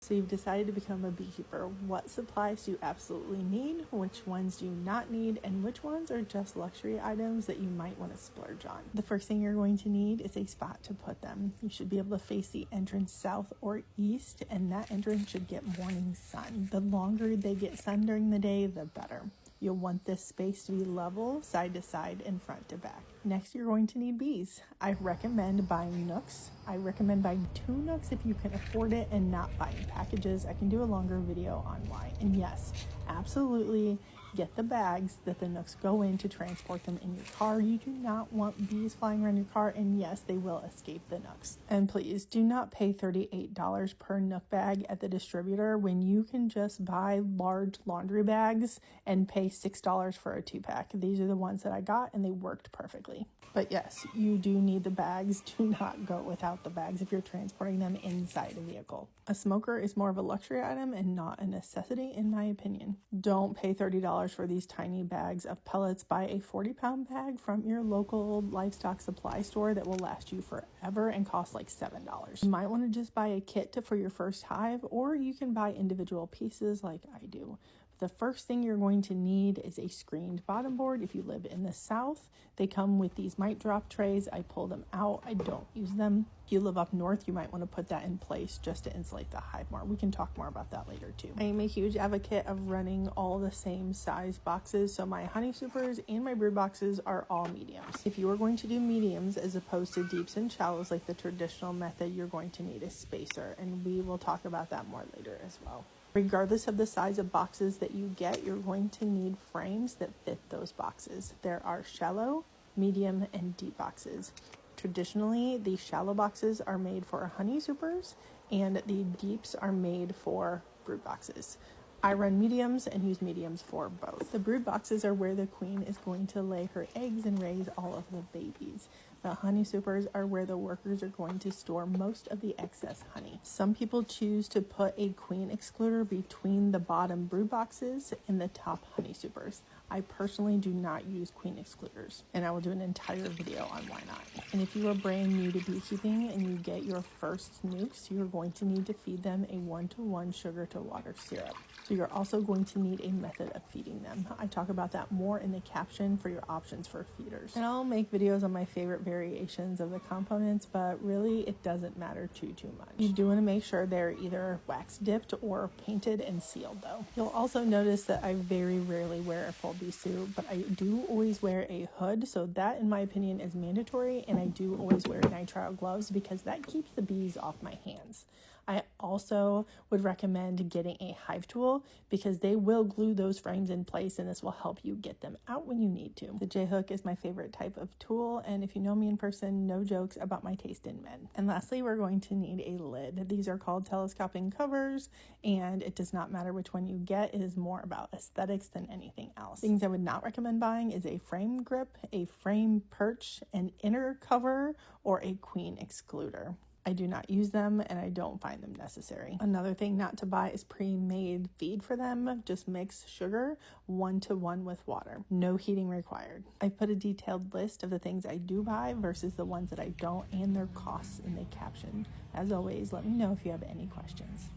So you've decided to become a beekeeper. What supplies do you absolutely need, which ones do you not need, and which ones are just luxury items that you might want to splurge on? The first thing you're going to need is a spot to put them. You should be able to face the entrance south or east, and that entrance should get morning sun. The longer they get sun during the day, the better. You'll want this space to be level, side to side, and front to back. Next, you're going to need bees. I recommend buying nooks. I recommend buying 2 nooks if you can afford it and not buying packages. I can do a longer video on why. And yes, absolutely get the bags that the nooks go in to transport them in your car. You do not want bees flying around your car, and yes, they will escape the nooks. And please do not pay $38 per nook bag at the distributor when you can just buy large laundry bags and pay $6 for a 2-pack. These are the ones that I got and they worked perfectly. But yes, you do need the bags. Do not go without the bags if you're transporting them inside a vehicle. A smoker is more of a luxury item and not a necessity in my opinion. Don't pay $30 for these tiny bags of pellets. Buy a 40-pound bag from your local livestock supply store that will last you forever and cost like $7. You might want to just buy a kit for your first hive, or you can buy individual pieces like I do. The first thing you're going to need is a screened bottom board. If you live in the South, they come with these mite drop trays. I pull them out. I don't use them. If you live up north, you might want to put that in place just to insulate the hive more. We can talk more about that later too. I am a huge advocate of running all the same size boxes. So my honey supers and my brood boxes are all mediums. If you are going to do mediums as opposed to deeps and shallows like the traditional method, you're going to need a spacer, and we will talk about that more later as well. Regardless of the size of boxes that you get, you're going to need frames that fit those boxes. There are shallow, medium, and deep boxes. Traditionally, the shallow boxes are made for honey supers and the deeps are made for brood boxes. I run mediums and use mediums for both. The brood boxes are where the queen is going to lay her eggs and raise all of the babies. The honey supers are where the workers are going to store most of the excess honey. Some people choose to put a queen excluder between the bottom brood boxes and the top honey supers. I personally do not use queen excluders, and I will do an entire video on why not. And if you are brand new to beekeeping and you get your first nukes, you're going to need to feed them a 1-to-1 sugar to water syrup. So you're also going to need a method of feeding them. I talk about that more in the caption for your options for feeders. And I'll make videos on my favorite variations of the components, but really it doesn't matter too much. You do want to make sure they're either wax dipped or painted and sealed though. You'll also notice that I very rarely wear a full bee suit, but I do always wear a hood, so that in my opinion is mandatory, and I do always wear nitrile gloves because that keeps the bees off my hands. I also would recommend getting a hive tool because they will glue those frames in place, and this will help you get them out when you need to. The J-hook is my favorite type of tool, and if you know me in person, no jokes about my taste in men. And lastly, we're going to need a lid. These are called telescoping covers, and it does not matter which one you get. It is more about aesthetics than anything else. Things I would not recommend buying is a frame grip, a frame perch, an inner cover, or a queen excluder. I do not use them and I don't find them necessary. Another thing not to buy is pre-made feed for them. Just mix sugar 1-to-1 with water. No heating required. I put a detailed list of the things I do buy versus the ones that I don't and their costs in the caption. As always, let me know if you have any questions.